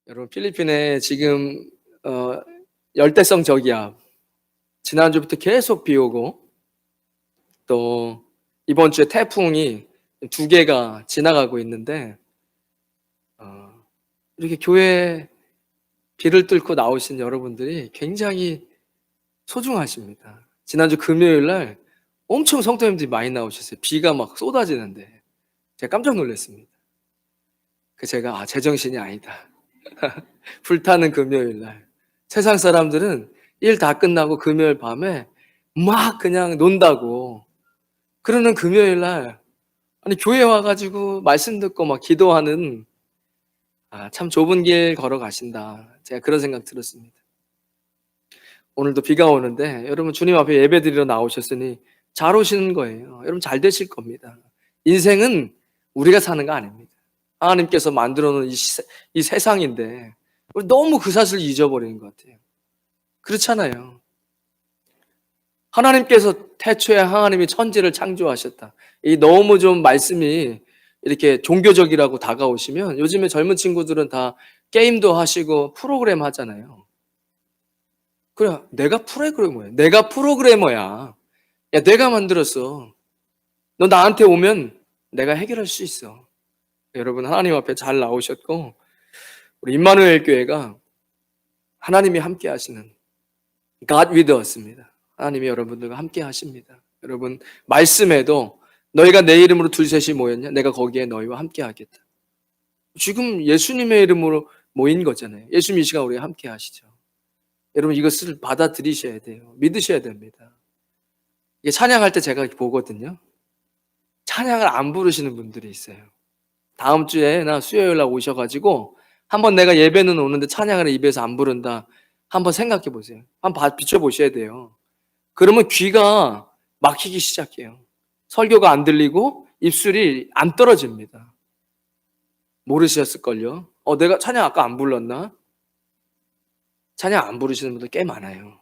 여러분 필리핀에 지금 열대성 저기압 지난주부터 계속 비 오고 또 이번 주에 태풍이 2개가 지나가고 있는데 이렇게 교회에 비를 뚫고 나오신 여러분들이 굉장히 소중하십니다. 지난주 금요일 날 엄청 성도님들이 많이 나오셨어요. 비가 막 쏟아지는데 제가 깜짝 놀랐습니다. 제가 제정신이 아니다. 불타는 금요일 날 세상 사람들은 일 다 끝나고 금요일 밤에 막 그냥 논다고 그러는 금요일 날 아니 교회 와가지고 말씀 듣고 막 기도하는 참 좁은 길 걸어가신다. 제가 그런 생각 들었습니다. 오늘도 비가 오는데 여러분 주님 앞에 예배 드리러 나오셨으니 잘 오시는 거예요. 여러분 잘 되실 겁니다. 인생은 우리가 사는 거 아닙니다. 하나님께서 만들어 놓은 이 세상인데 우리 너무 그 사실을 잊어버리는 것 같아요. 그렇잖아요. 하나님께서 태초에 하나님이 천지를 창조하셨다. 이 너무 좀 말씀이 이렇게 종교적이라고 다가오시면 요즘에 젊은 친구들은 다 게임도 하시고 프로그램 하잖아요. 그래, 내가 프로그래머야. 내가 프로그래머야. 야, 내가 만들었어. 너 나한테 오면 내가 해결할 수 있어. 여러분 하나님 앞에 잘 나오셨고 우리 임마누엘 교회가 하나님이 함께 하시는 God with us입니다. 하나님이 여러분들과 함께 하십니다. 여러분 말씀에도 너희가 내 이름으로 둘셋이 모였냐? 내가 거기에 너희와 함께 하겠다. 지금 예수님의 이름으로 모인 거잖아요. 예수님 이 시간 우리가 함께 하시죠. 여러분 이것을 받아들이셔야 돼요. 믿으셔야 됩니다. 이게 찬양할 때 제가 보거든요. 찬양을 안 부르시는 분들이 있어요. 다음 주에나 수요일 날 오셔가지고 한번 내가 예배는 오는데 찬양을 입에서 안 부른다. 한번 생각해 보세요. 한번 비춰보셔야 돼요. 그러면 귀가 막히기 시작해요. 설교가 안 들리고 입술이 안 떨어집니다. 모르셨을걸요? 내가 찬양 아까 안 불렀나? 찬양 안 부르시는 분들 꽤 많아요.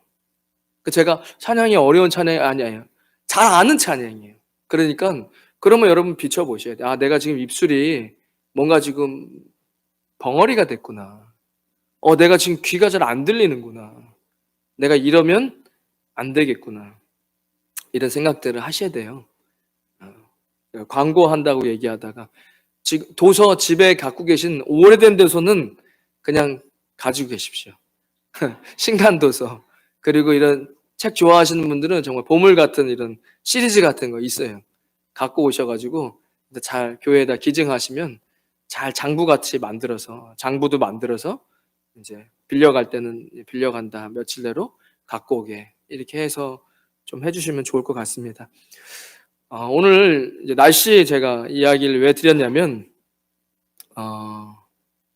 제가 찬양이 어려운 찬양이 아니에요. 잘 아는 찬양이에요. 그러니까 그러면 여러분 비춰보셔야 돼요. 내가 지금 입술이 뭔가 지금 벙어리가 됐구나. 내가 지금 귀가 잘 안 들리는구나. 내가 이러면 안 되겠구나. 이런 생각들을 하셔야 돼요. 광고한다고 얘기하다가 지금 도서 집에 갖고 계신 오래된 도서는 그냥 가지고 계십시오. 신간 도서 그리고 이런 책 좋아하시는 분들은 정말 보물 같은 이런 시리즈 같은 거 있어요. 갖고 오셔가지고 잘 교회에다 기증하시면 잘 장부같이 만들어서 장부도 만들어서 이제 빌려갈 때는 빌려간다 며칠 내로 갖고 오게 이렇게 해서 좀 해주시면 좋을 것 같습니다. 오늘 이제 날씨 제가 이야기를 왜 드렸냐면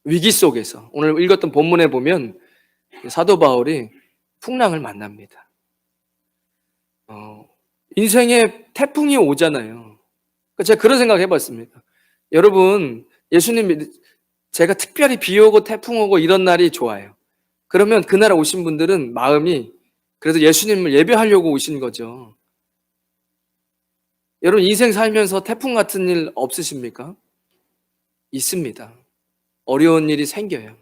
위기 속에서 오늘 읽었던 본문에 보면 사도 바울이 풍랑을 만납니다. 인생에 태풍이 오잖아요. 제가 그런 생각 해봤습니다. 여러분 예수님 제가 특별히 비 오고 태풍 오고 이런 날이 좋아요. 그러면 그날 오신 분들은 마음이 그래도 예수님을 예배하려고 오신 거죠. 여러분 인생 살면서 태풍 같은 일 없으십니까? 있습니다. 어려운 일이 생겨요.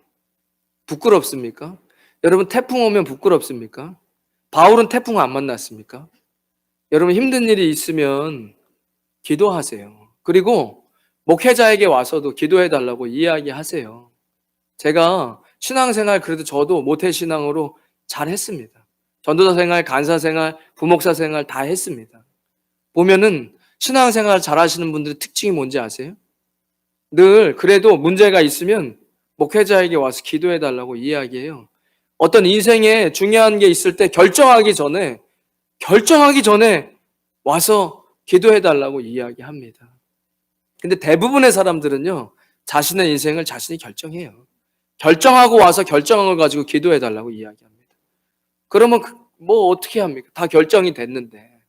부끄럽습니까? 여러분 태풍 오면 부끄럽습니까? 바울은 태풍 안 만났습니까? 여러분 힘든 일이 있으면 기도하세요. 그리고 목회자에게 와서도 기도해달라고 이야기하세요. 제가 신앙생활 그래도 저도 모태신앙으로 잘 했습니다. 전도사 생활, 간사 생활, 부목사 생활 다 했습니다. 보면은 신앙생활 잘 하시는 분들의 특징이 뭔지 아세요? 늘 그래도 문제가 있으면 목회자에게 와서 기도해달라고 이야기해요. 어떤 인생에 중요한 게 있을 때 결정하기 전에 와서 기도해달라고 이야기합니다. 근데 대부분의 사람들은요, 자신의 인생을 자신이 결정해요. 결정하고 와서 결정한 걸 가지고 기도해달라고 이야기합니다. 그러면 뭐 어떻게 합니까? 다 결정이 됐는데.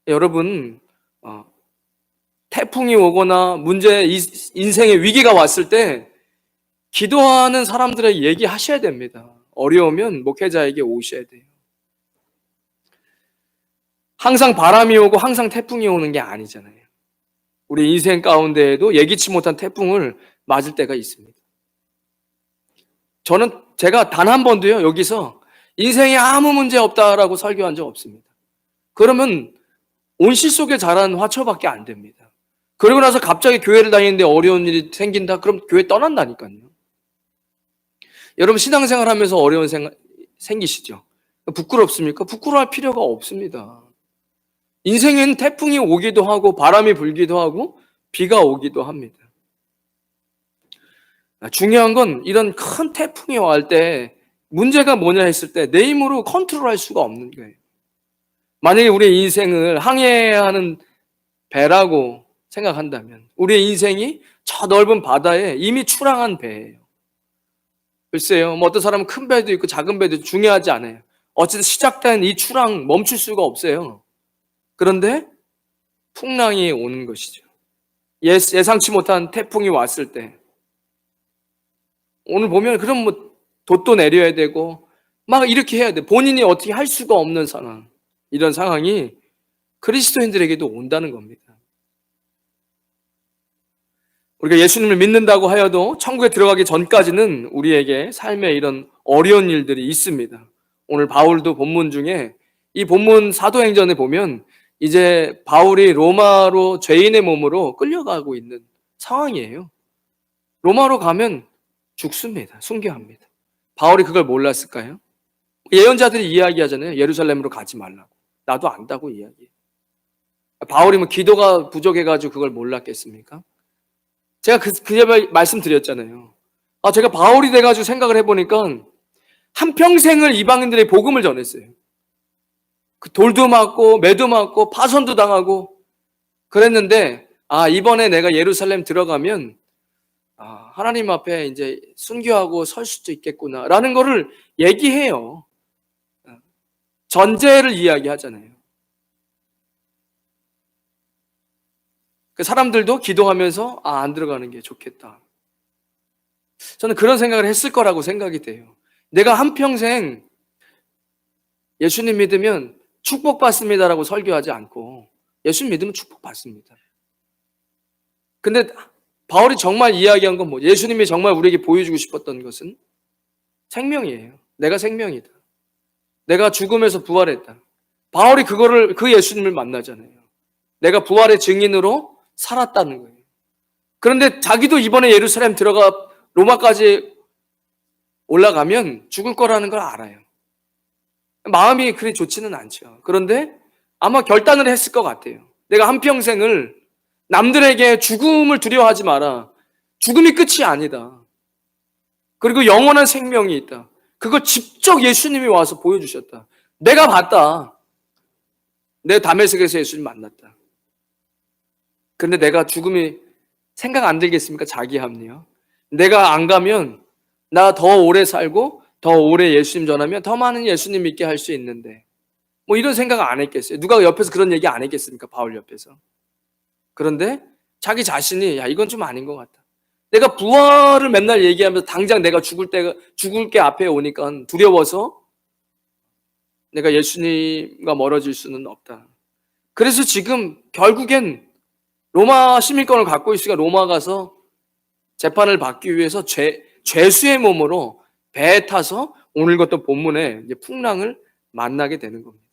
여러분, 태풍이 오거나 인생의 위기가 왔을 때 기도하는 사람들에게 얘기하셔야 됩니다. 어려우면 목회자에게 오셔야 돼요. 항상 바람이 오고 항상 태풍이 오는 게 아니잖아요. 우리 인생 가운데에도 예기치 못한 태풍을 맞을 때가 있습니다. 제가 단 한 번도요, 여기서 인생에 아무 문제 없다라고 설교한 적 없습니다. 그러면 온실 속에 자란 화초밖에 안 됩니다. 그러고 나서 갑자기 교회를 다니는데 어려운 일이 생긴다? 그럼 교회 떠난다니까요. 여러분 신앙생활 하면서 어려운 생기시죠? 부끄럽습니까? 부끄러워할 필요가 없습니다. 인생엔 태풍이 오기도 하고 바람이 불기도 하고 비가 오기도 합니다. 중요한 건 이런 큰 태풍이 올 때 문제가 뭐냐 했을 때 내 힘으로 컨트롤할 수가 없는 거예요. 만약에 우리의 인생을 항해해야 하는 배라고 생각한다면 우리의 인생이 저 넓은 바다에 이미 출항한 배예요. 글쎄요, 뭐 어떤 사람은 큰 배도 있고 작은 배도 중요하지 않아요. 어쨌든 시작된 이 출항 멈출 수가 없어요. 그런데 풍랑이 오는 것이죠. 예상치 못한 태풍이 왔을 때 오늘 보면 그럼 뭐 돛도 내려야 되고 막 이렇게 해야 돼. 본인이 어떻게 할 수가 없는 상황. 이런 상황이 그리스도인들에게도 온다는 겁니다. 우리가 예수님을 믿는다고 하여도 천국에 들어가기 전까지는 우리에게 삶에 이런 어려운 일들이 있습니다. 오늘 바울도 본문 중에 이 본문 사도행전에 보면 이제 바울이 로마로 죄인의 몸으로 끌려가고 있는 상황이에요. 로마로 가면 죽습니다. 순교합니다. 바울이 그걸 몰랐을까요? 예언자들이 이야기하잖아요. 예루살렘으로 가지 말라고. 나도 안다고 이야기해요. 바울이 뭐 기도가 부족해가지고 그걸 몰랐겠습니까? 제가 그제 말씀드렸잖아요. 제가 바울이 돼가지고 생각을 해보니까 한평생을 이방인들의 복음을 전했어요. 그 돌도 맞고 매도 맞고 파손도 당하고 그랬는데 이번에 내가 예루살렘 들어가면 하나님 앞에 이제 순교하고 설 수도 있겠구나 라는 거를 얘기해요. 전제를 이야기하잖아요. 그 사람들도 기도하면서 안 들어가는 게 좋겠다. 저는 그런 생각을 했을 거라고 생각이 돼요. 내가 한평생 예수님 믿으면 축복받습니다라고 설교하지 않고 예수님 믿으면 축복받습니다. 근데 바울이 정말 이야기한 건 뭐죠? 예수님이 정말 우리에게 보여주고 싶었던 것은 생명이에요. 내가 생명이다. 내가 죽음에서 부활했다. 바울이 그 예수님을 만나잖아요. 내가 부활의 증인으로 살았다는 거예요. 그런데 자기도 이번에 예루살렘 들어가 로마까지 올라가면 죽을 거라는 걸 알아요. 마음이 그리 좋지는 않죠. 그런데 아마 결단을 했을 것 같아요. 내가 한평생을 남들에게 죽음을 두려워하지 마라. 죽음이 끝이 아니다. 그리고 영원한 생명이 있다. 그걸 직접 예수님이 와서 보여주셨다. 내가 봤다. 내 다메섹에서 예수님 만났다. 그런데 내가 죽음이 생각 안 들겠습니까? 자기 합리화. 내가 안 가면 나 더 오래 살고 더 오래 예수님 전하면 더 많은 예수님 믿게 할 수 있는데 뭐 이런 생각 안 했겠어요. 누가 옆에서 그런 얘기 안 했겠습니까? 바울 옆에서. 그런데 자기 자신이 이건 좀 아닌 것 같다. 내가 부활을 맨날 얘기하면서 당장 내가 죽을 게 앞에 오니까 두려워서 내가 예수님과 멀어질 수는 없다. 그래서 지금 결국엔 로마 시민권을 갖고 있으니까 로마 가서 재판을 받기 위해서 죄수의 몸으로 배에 타서 오늘 같은 본문에 이제 풍랑을 만나게 되는 겁니다.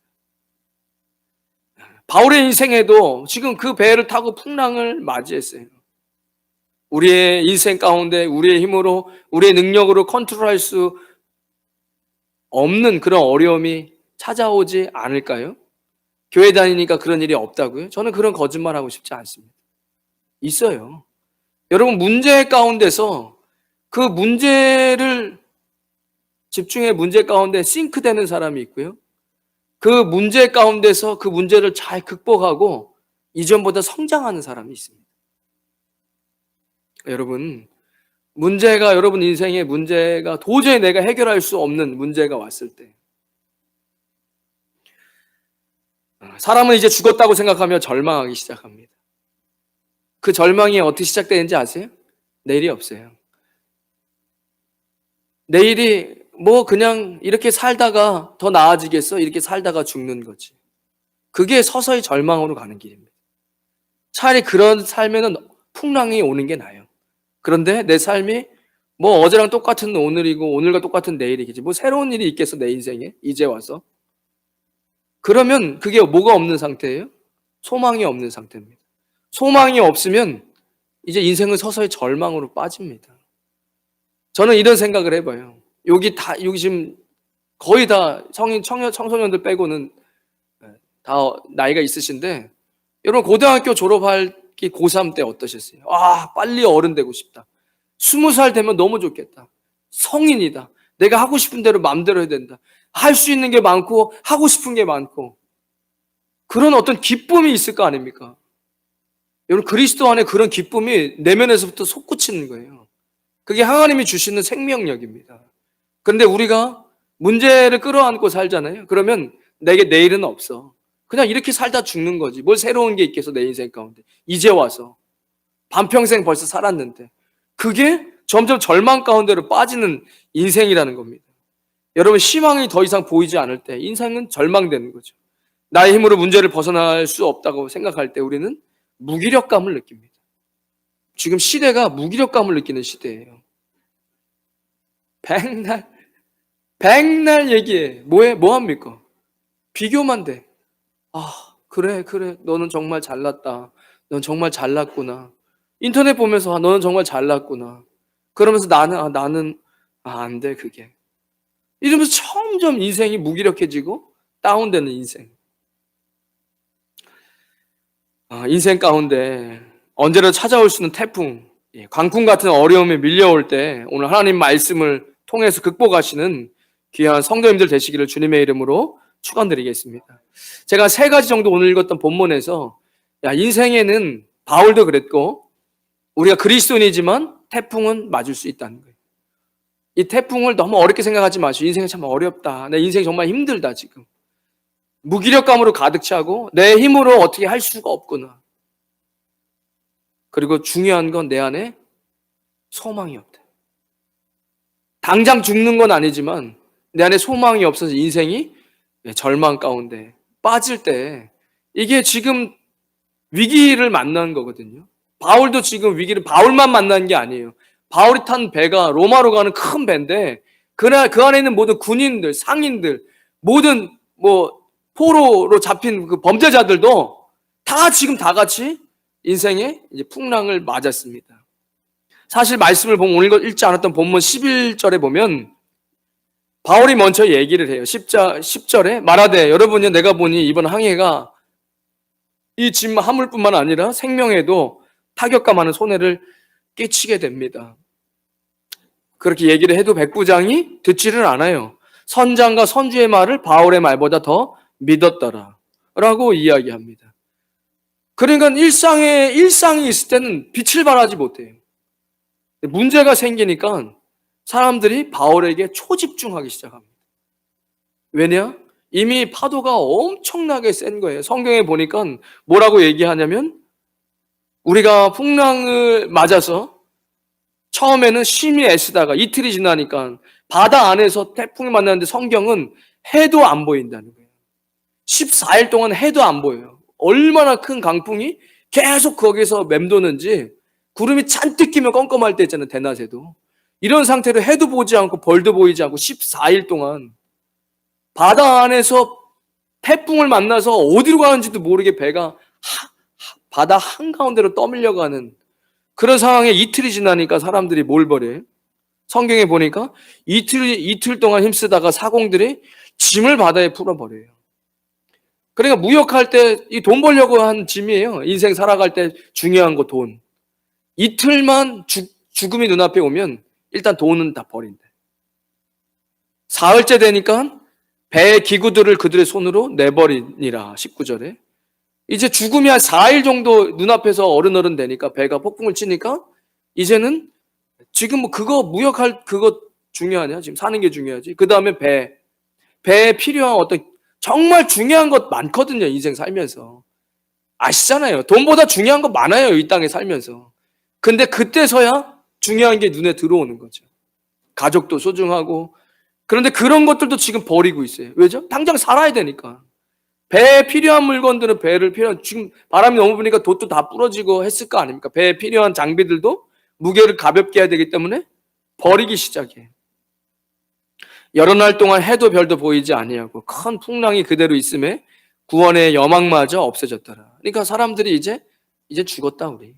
바울의 인생에도 지금 그 배를 타고 풍랑을 맞이했어요. 우리의 인생 가운데 우리의 힘으로 우리의 능력으로 컨트롤할 수 없는 그런 어려움이 찾아오지 않을까요? 교회 다니니까 그런 일이 없다고요? 저는 그런 거짓말 하고 싶지 않습니다. 있어요. 여러분 문제 가운데서 그 문제를 집중의 문제 가운데 싱크되는 사람이 있고요. 그 문제 가운데서 그 문제를 잘 극복하고 이전보다 성장하는 사람이 있습니다. 여러분 여러분 인생의 문제가 도저히 내가 해결할 수 없는 문제가 왔을 때 사람은 이제 죽었다고 생각하며 절망하기 시작합니다. 그 절망이 어떻게 시작되는지 아세요? 내일이 없어요. 내일이 뭐 그냥 이렇게 살다가 더 나아지겠어? 이렇게 살다가 죽는 거지. 그게 서서히 절망으로 가는 길입니다. 차라리 그런 삶에는 풍랑이 오는 게 나아요. 그런데 내 삶이 뭐 어제랑 똑같은 오늘이고 오늘과 똑같은 내일이겠지. 뭐 새로운 일이 있겠어 내 인생에 이제 와서. 그러면 그게 뭐가 없는 상태예요? 소망이 없는 상태입니다. 소망이 없으면 이제 인생은 서서히 절망으로 빠집니다. 저는 이런 생각을 해봐요. 여기 지금 거의 다 청소년들 빼고는 다 나이가 있으신데, 여러분 고등학교 졸업하기 고3 때 어떠셨어요? 아, 빨리 어른 되고 싶다. 20살 되면 너무 좋겠다. 성인이다. 내가 하고 싶은 대로 마음대로 해야 된다. 할 수 있는 게 많고 하고 싶은 게 많고, 그런 어떤 기쁨이 있을 거 아닙니까? 여러분 그리스도 안에 그런 기쁨이 내면에서부터 솟구치는 거예요. 그게 하나님이 주시는 생명력입니다. 그런데 우리가 문제를 끌어안고 살잖아요. 그러면 내게 내일은 없어. 그냥 이렇게 살다 죽는 거지. 뭘 새로운 게 있겠어 내 인생 가운데. 이제 와서 반평생 벌써 살았는데, 그게 점점 절망 가운데로 빠지는 인생이라는 겁니다. 여러분 희망이 더 이상 보이지 않을 때 인생은 절망되는 거죠. 나의 힘으로 문제를 벗어날 수 없다고 생각할 때 우리는 무기력감을 느낍니다. 지금 시대가 무기력감을 느끼는 시대예요. 백날 얘기해. 뭐 합니까? 비교만 돼. 아, 그래. 너는 정말 잘났다. 넌 정말 잘났구나. 인터넷 보면서 너는 정말 잘났구나. 그러면서 나는 안 돼, 그게. 이러면서 점점 인생이 무기력해지고 다운되는 인생. 인생 가운데 언제라도 찾아올 수 있는 태풍, 광풍 같은 어려움에 밀려올 때 오늘 하나님 말씀을 통해서 극복하시는 귀한 성도님들 되시기를 주님의 이름으로 축원드리겠습니다. 제가 3가지 정도 오늘 읽었던 본문에서 인생에는 바울도 그랬고 우리가 그리스도인이지만 태풍은 맞을 수 있다는 거예요. 이 태풍을 너무 어렵게 생각하지 마시고, 인생이 참 어렵다. 내 인생이 정말 힘들다 지금. 무기력감으로 가득 차고 내 힘으로 어떻게 할 수가 없구나. 그리고 중요한 건 내 안에 소망이 없다. 당장 죽는 건 아니지만 내 안에 소망이 없어서 인생이 절망 가운데 빠질 때, 이게 지금 위기를 만난 거거든요. 바울도 지금 바울만 만난 게 아니에요. 바울이 탄 배가 로마로 가는 큰 배인데 그 안에 있는 모든 군인들, 상인들, 모든 포로로 잡힌 그 범죄자들도 다 지금 다 같이 인생의 이제 풍랑을 맞았습니다. 사실 말씀을 보면 오늘 읽지 않았던 본문 11절에 보면 바울이 먼저 얘기를 해요. 10절에 말하되 여러분이 내가 보니 이번 항해가 이 짐 화물뿐만 아니라 생명에도 타격과 많은 손해를 끼치게 됩니다. 그렇게 얘기를 해도 백부장이 듣지를 않아요. 선장과 선주의 말을 바울의 말보다 더 믿었더라 라고 이야기합니다. 그러니까 일상이 있을 때는 빛을 발하지 못해요. 문제가 생기니까 사람들이 바울에게 초집중하기 시작합니다. 왜냐? 이미 파도가 엄청나게 센 거예요. 성경에 보니까 뭐라고 얘기하냐면, 우리가 풍랑을 맞아서 처음에는 심히 애쓰다가 이틀이 지나니까 바다 안에서 태풍이 만났는데 성경은 해도 안 보인다는 거예요. 14일 동안 해도 안 보여요. 얼마나 큰 강풍이 계속 거기서 맴도는지, 구름이 잔뜩 끼면 껌껌할 때 있잖아요, 대낮에도. 이런 상태로 해도 보지 않고 벌도 보이지 않고 14일 동안 바다 안에서 태풍을 만나서 어디로 가는지도 모르게 배가 바다 한가운데로 떠밀려가는 그런 상황에 이틀이 지나니까 사람들이 뭘 버려요? 성경에 보니까 이틀 동안 힘쓰다가 사공들이 짐을 바다에 풀어버려요. 그러니까 무역할 때 이 돈 벌려고 한 짐이에요. 인생 살아갈 때 중요한 거 돈. 이틀만 죽음이 눈앞에 오면 일단 돈은 다 버린대. 사흘째 되니까 배의 기구들을 그들의 손으로 내버리니라. 19절에. 이제 죽음이 한 4일 정도 눈앞에서 어른어른 되니까, 배가 폭풍을 치니까 이제는 지금 무역할 그거 중요하냐? 지금 사는 게 중요하지. 그 다음에 배에 필요한 어떤 정말 중요한 것 많거든요. 인생 살면서. 아시잖아요. 돈보다 중요한 거 많아요. 이 땅에 살면서. 근데 그때서야 중요한 게 눈에 들어오는 거죠. 가족도 소중하고. 그런데 그런 것들도 지금 버리고 있어요. 왜죠? 당장 살아야 되니까. 배에 필요한 물건들은 지금 바람이 너무 부니까 돛도 다 부러지고 했을 거 아닙니까? 배에 필요한 장비들도 무게를 가볍게 해야 되기 때문에 버리기 시작해. 여러 날 동안 해도 별도 보이지 아니하고 큰 풍랑이 그대로 있음에 구원의 여망마저 없어졌더라. 그러니까 사람들이 이제 죽었다 우리.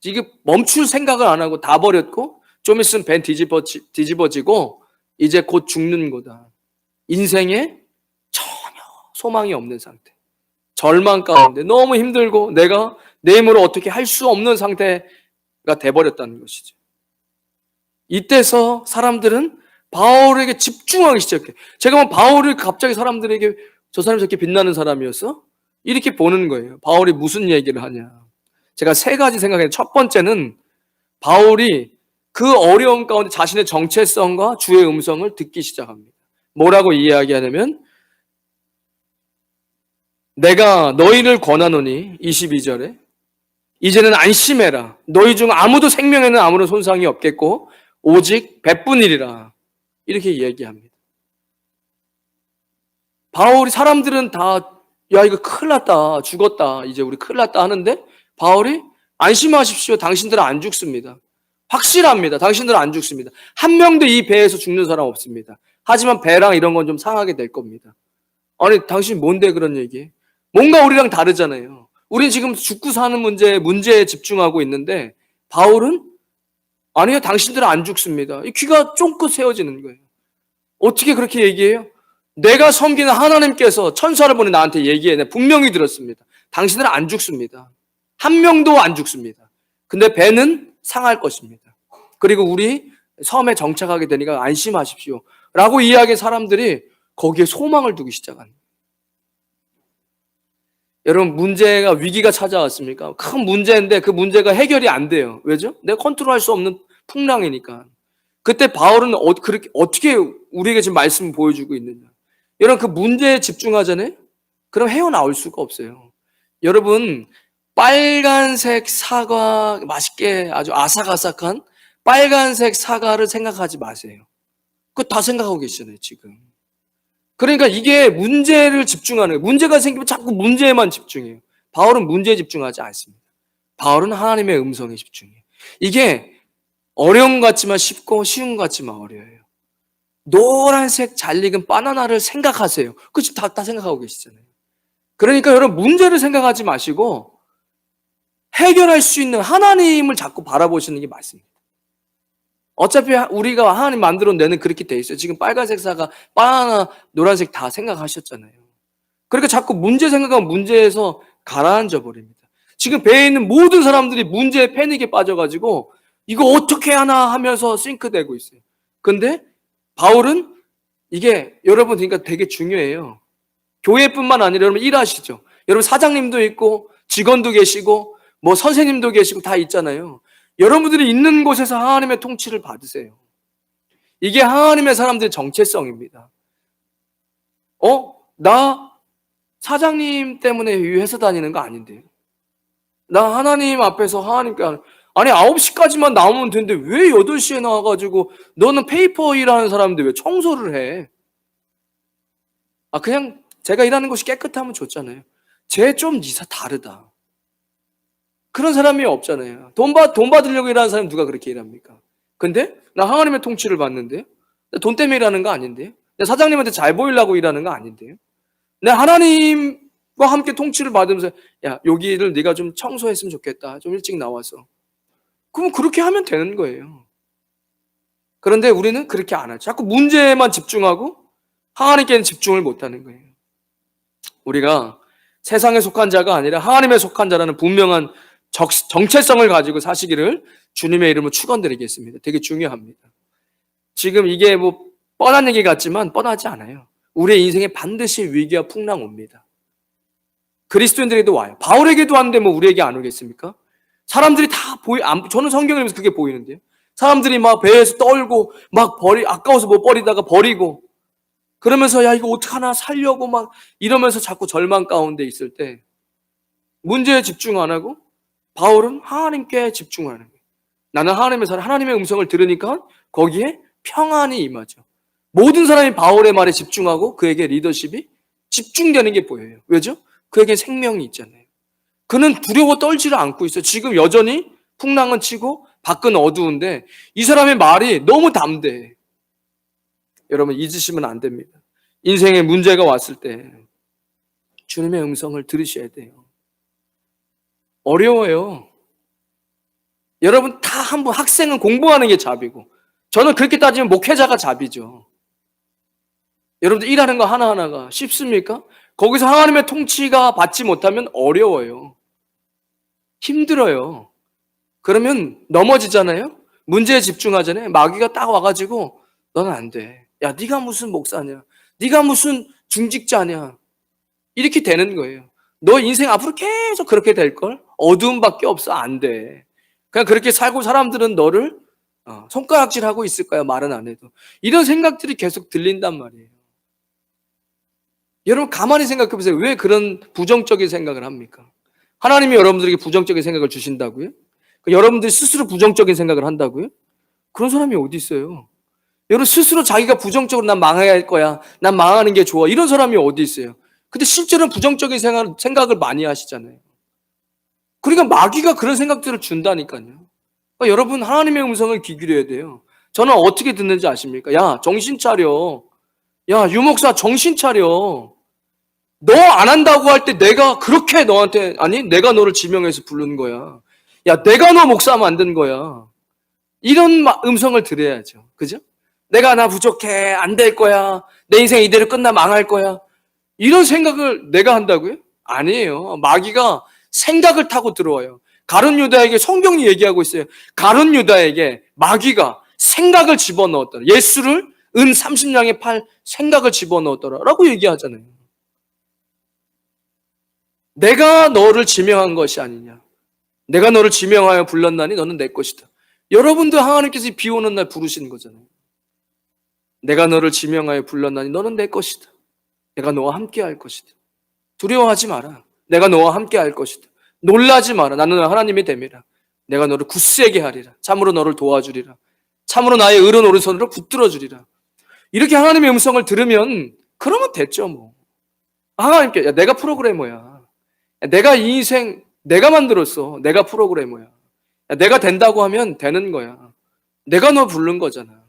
이게 멈출 생각을 안 하고 다 버렸고 좀 있으면 배 뒤집어지고 이제 곧 죽는 거다. 인생에 전혀 소망이 없는 상태. 절망 가운데 너무 힘들고 내가 내 힘으로 어떻게 할 수 없는 상태가 돼버렸다는 것이죠. 이때서 사람들은 바울에게 집중하기 시작해. 제가 뭐 바울을 갑자기 사람들에게 저 사람이 저렇게 빛나는 사람이었어? 이렇게 보는 거예요. 바울이 무슨 얘기를 하냐. 제가 세 가지 생각해요. 첫 번째는 바울이 그 어려움 가운데 자신의 정체성과 주의 음성을 듣기 시작합니다. 뭐라고 이야기하냐면 내가 너희를 권하노니 22절에 이제는 안심해라. 너희 중 아무도 생명에는 아무런 손상이 없겠고 오직 배뿐이리라. 이렇게 이야기합니다. 바울이 사람들은 다 야 이거 큰일 났다. 죽었다. 이제 우리 큰일 났다 하는데 바울이 안심하십시오. 당신들은 안 죽습니다. 확실합니다. 당신들은 안 죽습니다. 한 명도 이 배에서 죽는 사람 없습니다. 하지만 배랑 이런 건 좀 상하게 될 겁니다. 아니 당신 뭔데 그런 얘기? 뭔가 우리랑 다르잖아요. 우린 지금 죽고 사는 문제에 집중하고 있는데 바울은 아니요 당신들은 안 죽습니다. 이 귀가 쫑긋 세워지는 거예요. 어떻게 그렇게 얘기해요? 내가 섬기는 하나님께서 천사를 보내 나한테 얘기해. 내가 분명히 들었습니다. 당신들은 안 죽습니다. 한 명도 안 죽습니다. 근데 배는 상할 것입니다. 그리고 우리 섬에 정착하게 되니까 안심하십시오. 라고 이야기한 사람들이 거기에 소망을 두기 시작합니다. 여러분 문제가 위기가 찾아왔습니까? 큰 문제인데 그 문제가 해결이 안 돼요. 왜죠? 내가 컨트롤할 수 없는 풍랑이니까. 그때 바울은 어떻게 우리에게 지금 말씀을 보여주고 있느냐. 여러분 그 문제에 집중하잖아요. 그럼 헤어나올 수가 없어요. 여러분 빨간색 사과 맛있게 아주 아삭아삭한 빨간색 사과를 생각하지 마세요. 그거 다 생각하고 계시잖아요 지금. 그러니까 이게 문제를 집중하는 거예요. 문제가 생기면 자꾸 문제에만 집중해요. 바울은 문제에 집중하지 않습니다. 바울은 하나님의 음성에 집중해요. 이게 어려운 것 같지만 쉽고 쉬운 것 같지만 어려워요. 노란색 잘 익은 바나나를 생각하세요. 그 지금 다 생각하고 계시잖아요. 그러니까 여러분 문제를 생각하지 마시고 해결할 수 있는 하나님을 자꾸 바라보시는 게 맞습니다. 어차피 우리가 하나님 만들어 내는 그렇게 돼 있어요. 지금 빨간색 사과, 바나나, 노란색 다 생각하셨잖아요. 그러니까 자꾸 문제 생각하면 문제에서 가라앉아 버립니다. 지금 배에 있는 모든 사람들이 문제에 패닉에 빠져가지고 이거 어떻게 하나 하면서 싱크되고 있어요. 근데 바울은 이게 여러분 그러니까 되게 중요해요. 교회뿐만 아니라 여러분 일하시죠. 여러분 사장님도 있고 직원도 계시고 뭐 선생님도 계시고 다 있잖아요. 여러분들이 있는 곳에서 하나님의 통치를 받으세요. 이게 하나님의 사람들의 정체성입니다. 나 사장님 때문에 이 회사 다니는 거 아닌데. 나 하나님 앞에서 하나님께 아니 9시까지만 나오면 되는데 왜 8시에 나와가지고 너는 페이퍼 일하는 사람인데 왜 청소를 해? 그냥 제가 일하는 곳이 깨끗하면 좋잖아요. 쟤 좀 다르다. 그런 사람이 없잖아요. 돈 받으려고 일하는 사람이 누가 그렇게 일합니까? 근데 나 하나님의 통치를 받는데 돈 때문에 일하는 거 아닌데요? 내 사장님한테 잘 보이려고 일하는 거 아닌데요? 내 하나님과 함께 통치를 받으면서 야 여기를 네가 좀 청소했으면 좋겠다. 좀 일찍 나와서. 그럼 그렇게 하면 되는 거예요. 그런데 우리는 그렇게 안 하죠. 자꾸 문제에만 집중하고 하나님께는 집중을 못하는 거예요. 우리가 세상에 속한 자가 아니라 하나님에 속한 자라는 분명한 정체성을 가지고 사시기를 주님의 이름으로 축원드리겠습니다. 되게 중요합니다. 지금 이게 뭐 뻔한 얘기 같지만 뻔하지 않아요. 우리의 인생에 반드시 위기와 풍랑 옵니다. 그리스도인들에게도 와요. 바울에게도 왔는데 뭐 우리에게 안 오겠습니까? 사람들이 다 저는 성경을 보면서 그게 보이는데요. 사람들이 막 배에서 떨고 막 아까워서 못 버리다가 버리고 그러면서 야 이거 어떡하나 살려고 막 이러면서 자꾸 절망 가운데 있을 때 문제에 집중 안 하고 바울은 하나님께 집중하는 거예요. 나는 하나님의 음성을 들으니까 거기에 평안이 임하죠. 모든 사람이 바울의 말에 집중하고 그에게 리더십이 집중되는 게 보여요. 왜죠? 그에게 생명이 있잖아요. 그는 두려워 떨지를 않고 있어요. 지금 여전히 풍랑은 치고 밖은 어두운데 이 사람의 말이 너무 담대해. 여러분 잊으시면 안 됩니다. 인생에 문제가 왔을 때 주님의 음성을 들으셔야 돼요. 어려워요. 여러분 다 한번 학생은 공부하는 게 잡이고 저는 그렇게 따지면 목회자가 잡이죠. 여러분들 일하는 거 하나하나가 쉽습니까? 거기서 하나님의 통치가 받지 못하면 어려워요. 힘들어요. 그러면 넘어지잖아요. 문제에 집중하잖아요. 마귀가 딱 와가지고 너는 안 돼. 야 네가 무슨 목사냐. 네가 무슨 중직자냐. 이렇게 되는 거예요. 너 인생 앞으로 계속 그렇게 될걸? 어두움밖에 없어. 안 돼. 그냥 그렇게 살고 사람들은 너를 손가락질하고 있을 거야. 말은 안 해도. 이런 생각들이 계속 들린단 말이에요. 여러분 가만히 생각해 보세요. 왜 그런 부정적인 생각을 합니까? 하나님이 여러분들에게 부정적인 생각을 주신다고요? 여러분들이 스스로 부정적인 생각을 한다고요? 그런 사람이 어디 있어요? 여러분 스스로 자기가 부정적으로 난 망해야 할 거야. 난 망하는 게 좋아. 이런 사람이 어디 있어요? 근데 실제로는 부정적인 생각을 많이 하시잖아요. 그러니까 마귀가 그런 생각들을 준다니까요. 그러니까 여러분 하나님의 음성을 귀 기울여야 돼요. 저는 어떻게 듣는지 아십니까? 야 정신 차려. 야 유목사 정신 차려. 너 안 한다고 할 때 내가 그렇게 너한테 아니 내가 너를 지명해서 부른 거야. 야 내가 너 목사 만든 거야. 이런 음성을 들어야죠. 그죠? 내가 나 부족해. 안 될 거야. 내 인생 이대로 끝나 망할 거야. 이런 생각을 내가 한다고요? 아니에요. 마귀가 생각을 타고 들어와요. 가룟 유다에게 성경이 얘기하고 있어요. 가룟 유다에게 마귀가 생각을 집어넣었더라. 예수를 은 30냥에 팔 생각을 집어넣었더라 라고 얘기하잖아요. 내가 너를 지명한 것이 아니냐. 내가 너를 지명하여 불렀나니 너는 내 것이다. 여러분도 하나님께서 비 오는 날 부르시는 거잖아요. 내가 너를 지명하여 불렀나니 너는 내 것이다. 내가 너와 함께 할 것이다. 두려워하지 마라. 내가 너와 함께 할 것이다. 놀라지 마라. 나는 하나님의 됨이라. 내가 너를 굳세게 하리라. 참으로 너를 도와주리라. 참으로 나의 의로운 오른손으로 붙들어 주리라. 이렇게 하나님의 음성을 들으면 그러면 됐죠 뭐. 하나님께 야, 내가 프로그래머야. 야, 내가 이 인생 내가 만들었어. 내가 프로그래머야. 야, 내가 된다고 하면 되는 거야. 내가 너 부른 거잖아.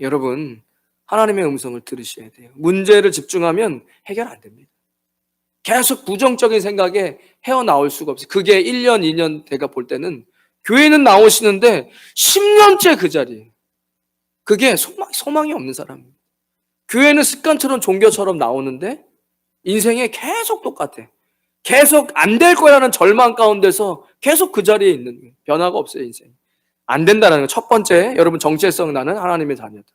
여러분 하나님의 음성을 들으셔야 돼요. 문제를 집중하면 해결 안 됩니다. 계속 부정적인 생각에 헤어나올 수가 없어요. 그게 1년, 2년 돼가 볼 때는 교회는 나오시는데 10년째 그 자리에 그게 소망이 없는 사람이에요. 교회는 습관처럼 종교처럼 나오는데 인생에 계속 똑같아. 계속 안 될 거라는 절망 가운데서 계속 그 자리에 있는 거예요. 변화가 없어요, 인생. 안 된다는 거. 첫 번째, 여러분 정체성 나는 하나님의 자녀다.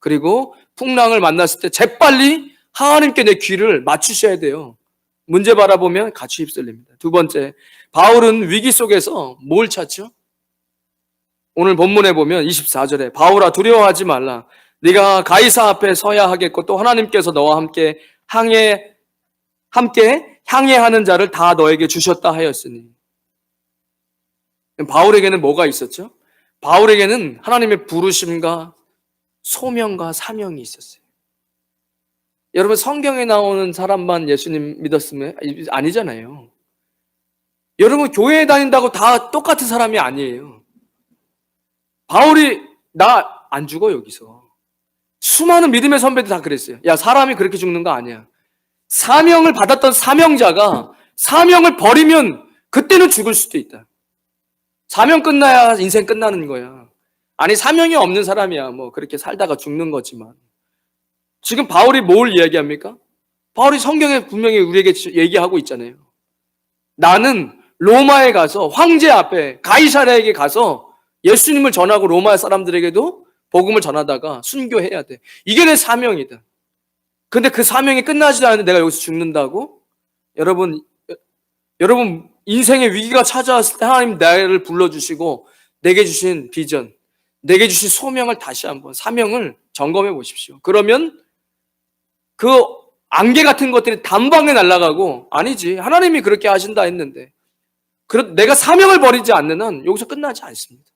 그리고 풍랑을 만났을 때 재빨리 하나님께 내 귀를 맞추셔야 돼요. 문제 바라보면 같이 휩쓸립니다. 두 번째, 바울은 위기 속에서 뭘 찾죠? 오늘 본문에 보면 24절에 바울아 두려워하지 말라. 네가 가이사 앞에 서야 하겠고 또 하나님께서 너와 함께 항해하는 자를 다 너에게 주셨다 하였으니. 바울에게는 뭐가 있었죠? 바울에게는 하나님의 부르심과 소명과 사명이 있었어요. 여러분 성경에 나오는 사람만 예수님 믿었으면 아니잖아요. 여러분 교회에 다닌다고 다 똑같은 사람이 아니에요. 바울이 나 안 죽어 여기서. 수많은 믿음의 선배들 다 그랬어요. 야 사람이 그렇게 죽는 거 아니야. 사명을 받았던 사명자가 사명을 버리면 그때는 죽을 수도 있다. 사명 끝나야 인생 끝나는 거야. 아니 사명이 없는 사람이야 뭐 그렇게 살다가 죽는 거지만 지금 바울이 뭘 이야기합니까? 바울이 성경에 분명히 우리에게 얘기하고 있잖아요. 나는 로마에 가서 황제 앞에 가이사랴에게 가서 예수님을 전하고 로마 사람들에게도 복음을 전하다가 순교해야 돼. 이게 내 사명이다. 근데 그 사명이 끝나지도 않는데 내가 여기서 죽는다고? 여러분 인생의 위기가 찾아왔을 때 하나님 나를 불러주시고 내게 주신 비전, 내게 주신 소명을 다시 한번 사명을 점검해 보십시오. 그러면 그 안개 같은 것들이 단방에 날아가고 아니지 하나님이 그렇게 하신다 했는데 내가 사명을 버리지 않는 한 여기서 끝나지 않습니다.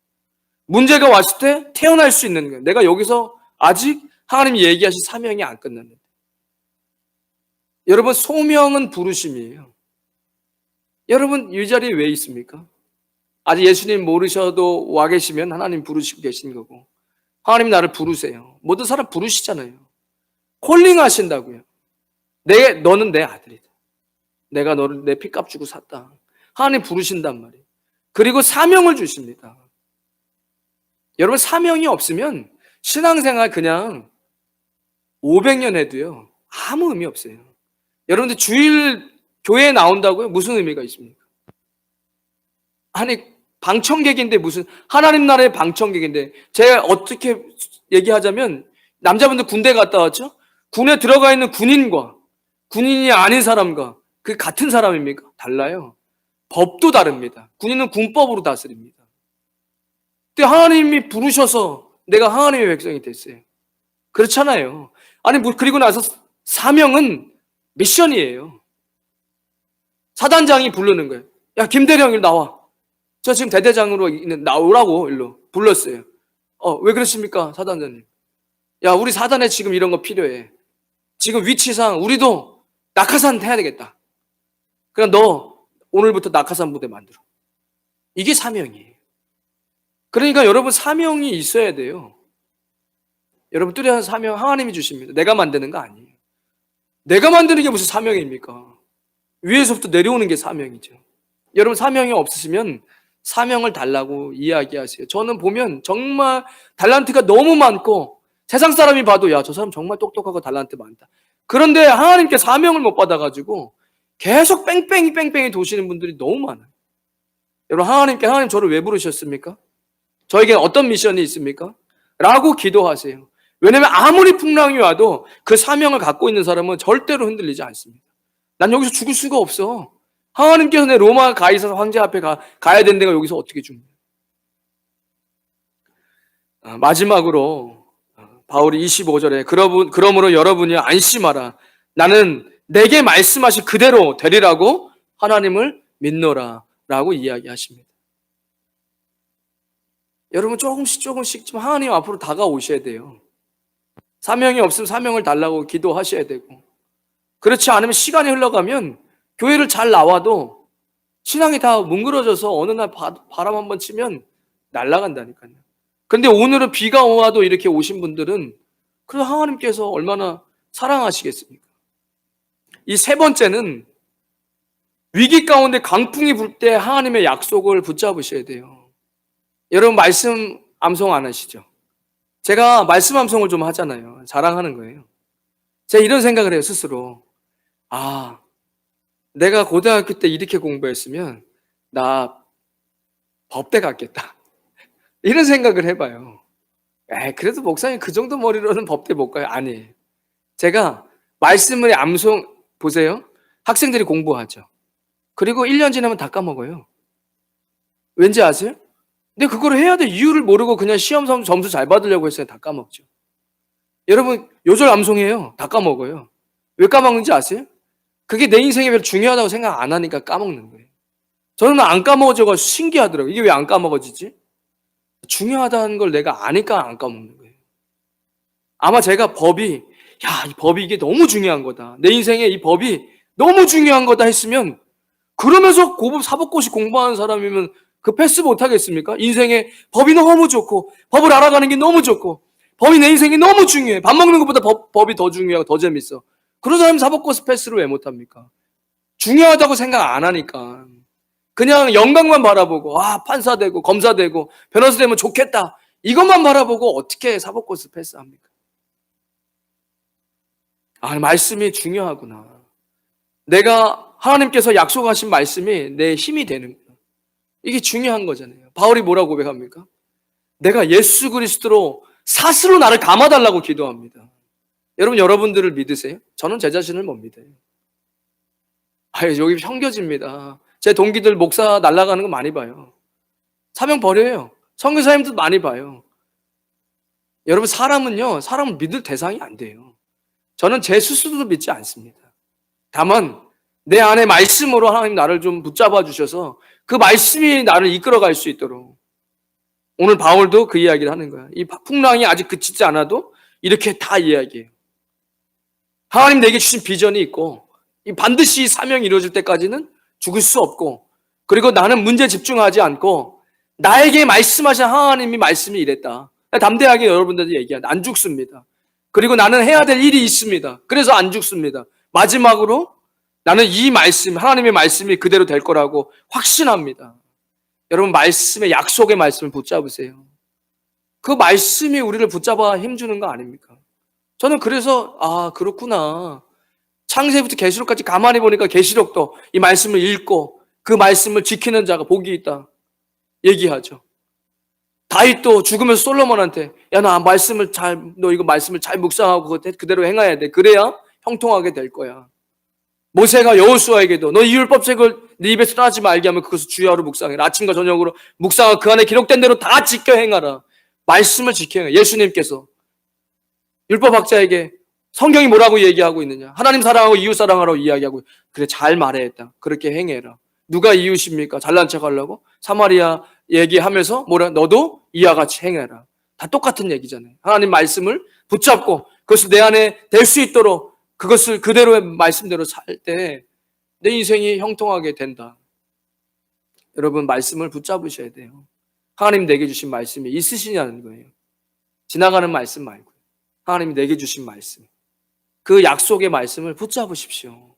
문제가 왔을 때 태어날 수 있는 거예요. 내가 여기서 아직 하나님이 얘기하신 사명이 안 끝났는데. 여러분 소명은 부르심이에요. 여러분 이 자리에 왜 있습니까? 아직 예수님 모르셔도 와 계시면 하나님 부르시고 계신 거고, 하나님 나를 부르세요. 모든 사람 부르시잖아요. 콜링 하신다고요. 너는 내 아들이다. 내가 너를 내 피값 주고 샀다. 하나님 부르신단 말이에요. 그리고 사명을 주십니다. 여러분, 사명이 없으면 신앙생활 그냥 500년 해도요, 아무 의미 없어요. 여러분들 주일 교회에 나온다고요? 무슨 의미가 있습니까? 아니, 방청객인데 무슨, 하나님 나라의 방청객인데, 제가 어떻게 얘기하자면, 남자분들 군대 갔다 왔죠? 군에 들어가 있는 군인과 군인이 아닌 사람과 그 같은 사람입니까? 달라요. 법도 다릅니다. 군인은 군법으로 다스립니다. 근데 하나님이 부르셔서 내가 하나님의 백성이 됐어요. 그렇잖아요. 아니, 그리고 나서 사명은 미션이에요. 사단장이 부르는 거예요. 야, 김대령 일 나와. 저 지금 대대장으로 나오라고 일로 불렀어요. 왜 그러십니까, 사단장님? 야, 우리 사단에 지금 이런 거 필요해. 지금 위치상 우리도 낙하산 해야 되겠다. 그럼 너 오늘부터 낙하산 부대 만들어. 이게 사명이에요. 그러니까 여러분, 사명이 있어야 돼요. 여러분, 뚜렷한 사명 하나님이 주십니다. 내가 만드는 거 아니에요. 내가 만드는 게 무슨 사명입니까? 위에서부터 내려오는 게 사명이죠. 여러분, 사명이 없으시면 사명을 달라고 이야기하세요. 저는 보면 정말 달란트가 너무 많고 세상 사람이 봐도 야, 저 사람 정말 똑똑하고 달란트 많다. 그런데 하나님께 사명을 못 받아가지고 계속 뺑뺑이 도시는 분들이 너무 많아요. 여러분, 하나님 저를 왜 부르셨습니까? 저에게 어떤 미션이 있습니까? 라고 기도하세요. 왜냐하면 아무리 풍랑이 와도 그 사명을 갖고 있는 사람은 절대로 흔들리지 않습니다. 난 여기서 죽을 수가 없어. 하나님께서 내 로마 가이사 황제 앞에 가야 되는 데가 여기서 어떻게 죽냐. 마지막으로 바울이 25절에 그러므로 여러분이 안심하라. 나는 내게 말씀하신 그대로 되리라고 하나님을 믿노라 라고 이야기하십니다. 여러분, 조금씩 좀 하나님 앞으로 다가오셔야 돼요. 사명이 없으면 사명을 달라고 기도하셔야 되고, 그렇지 않으면 시간이 흘러가면 교회를 잘 나와도 신앙이 다 뭉그러져서 어느 날 바람 한번 치면 날아간다니까요. 근데 오늘은 비가 와도 이렇게 오신 분들은 그래도 하나님께서 얼마나 사랑하시겠습니까? 이 세 번째는 위기 가운데 강풍이 불 때 하나님의 약속을 붙잡으셔야 돼요. 여러분, 말씀 암송 안 하시죠? 제가 말씀 암송을 좀 하잖아요. 자랑하는 거예요. 제가 이런 생각을 해요, 스스로. 내가 고등학교 때 이렇게 공부했으면 나 법대 갔겠다. 이런 생각을 해봐요. 그래도 목사님 그 정도 머리로는 법대 못 가요. 아니에요. 제가 말씀을 암송, 보세요. 학생들이 공부하죠. 그리고 1년 지나면 다 까먹어요. 왠지 아세요? 근데 그걸 해야 돼. 이유를 모르고 그냥 시험 점수 잘 받으려고 했어요. 다 까먹죠. 여러분, 요절 암송해요. 다 까먹어요. 왜 까먹는지 아세요? 그게 내 인생에 별로 중요하다고 생각 안 하니까 까먹는 거예요. 저는 안 까먹어져가지고 신기하더라고요. 이게 왜 안 까먹어지지? 중요하다는 걸 내가 아니까 안 까먹는 거예요. 아마 제가 이 법이 이게 너무 중요한 거다. 내 인생에 이 법이 너무 중요한 거다 했으면, 그러면서 사법고시 공부하는 사람이면 그 패스 못 하겠습니까? 인생에 법이 너무 좋고, 법을 알아가는 게 너무 좋고, 법이 내 인생에 너무 중요해. 밥 먹는 것보다 법이 더 중요하고 더 재밌어. 그런 사람이 사법고시 패스를 왜 못 합니까? 중요하다고 생각 안 하니까. 그냥 영광만 바라보고, 판사 되고, 검사 되고, 변호사 되면 좋겠다. 이것만 바라보고 어떻게 사법고시 패스합니까? 말씀이 중요하구나. 내가 하나님께서 약속하신 말씀이 내 힘이 되는구나. 이게 중요한 거잖아요. 바울이 뭐라고 고백합니까? 내가 예수 그리스도로 사스로 나를 감아달라고 기도합니다. 여러분들을 믿으세요? 저는 제 자신을 못 믿어요. 여기 형겨집니다. 제 동기들 목사 날아가는 거 많이 봐요. 사명 버려요. 선교사님도 많이 봐요. 여러분, 사람을 믿을 대상이 안 돼요. 저는 제 스스로도 믿지 않습니다. 다만 내 안에 말씀으로 하나님 나를 좀 붙잡아 주셔서 그 말씀이 나를 이끌어갈 수 있도록, 오늘 바울도 그 이야기를 하는 거야. 이 풍랑이 아직 그치지 않아도 이렇게 다 이야기해요. 하나님 내게 주신 비전이 있고, 반드시 사명이 이루어질 때까지는 죽을 수 없고, 그리고 나는 문제에 집중하지 않고 나에게 말씀하신 하나님이 말씀이 이랬다. 담대하게 여러분들도 얘기한다. 안 죽습니다. 그리고 나는 해야 될 일이 있습니다. 그래서 안 죽습니다. 마지막으로 나는 이 말씀, 하나님의 말씀이 그대로 될 거라고 확신합니다. 여러분, 말씀의 약속의 말씀을 붙잡으세요. 그 말씀이 우리를 붙잡아 힘주는 거 아닙니까? 저는 그래서 그렇구나. 창세부터 계시록까지 가만히 보니까 계시록도 이 말씀을 읽고 그 말씀을 지키는 자가 복이 있다 얘기하죠. 다윗도 죽으면서 솔로몬한테 야, 너 이거 말씀을 잘 묵상하고 그대로 행해야 돼. 그래야 형통하게 될 거야. 모세가 여호수아에게도 너 이 율법책을 네 입에서 떠나지 말게 하면 그것을 주야로 묵상해라. 아침과 저녁으로 묵상하고 그 안에 기록된 대로 다 지켜 행하라. 말씀을 지켜 행해. 예수님께서 율법학자에게 성경이 뭐라고 얘기하고 있느냐? 하나님 사랑하고 이웃 사랑하라고 이야기하고 그래 잘 말했다. 그렇게 행해라. 누가 이웃입니까? 잘난 척하려고? 사마리아 얘기하면서 너도 이와 같이 행해라. 다 똑같은 얘기잖아요. 하나님 말씀을 붙잡고 그것을 내 안에 될 수 있도록 그것을 그대로의 말씀대로 살 때 내 인생이 형통하게 된다. 여러분 말씀을 붙잡으셔야 돼요. 하나님 내게 주신 말씀이 있으시냐는 거예요. 지나가는 말씀 말고 하나님이 내게 주신 말씀, 그 약속의 말씀을 붙잡으십시오.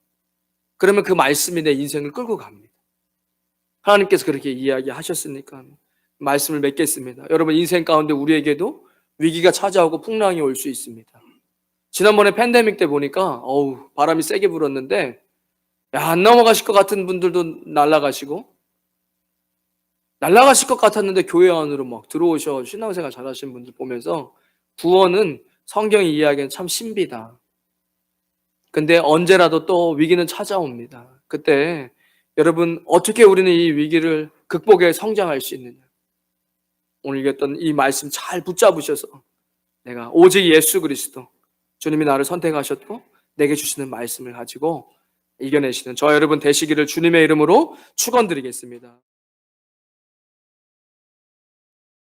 그러면 그 말씀이 내 인생을 끌고 갑니다. 하나님께서 그렇게 이야기하셨으니까 말씀을 맺겠습니다. 여러분 인생 가운데 우리에게도 위기가 찾아오고 풍랑이 올 수 있습니다. 지난번에 팬데믹 때 보니까 바람이 세게 불었는데 안 넘어가실 것 같은 분들도 날아가실 것 같았는데 교회 안으로 막 들어오셔 신앙생활 잘하시는 분들 보면서 구원은 성경이 이야기하는 참 신비다. 근데 언제라도 또 위기는 찾아옵니다. 그때 여러분 어떻게 우리는 이 위기를 극복해 성장할 수 있느냐. 오늘 읽었던 이 말씀 잘 붙잡으셔서 내가 오직 예수 그리스도 주님이 나를 선택하셨고 내게 주시는 말씀을 가지고 이겨내시는 저 여러분 되시기를 주님의 이름으로 축원드리겠습니다.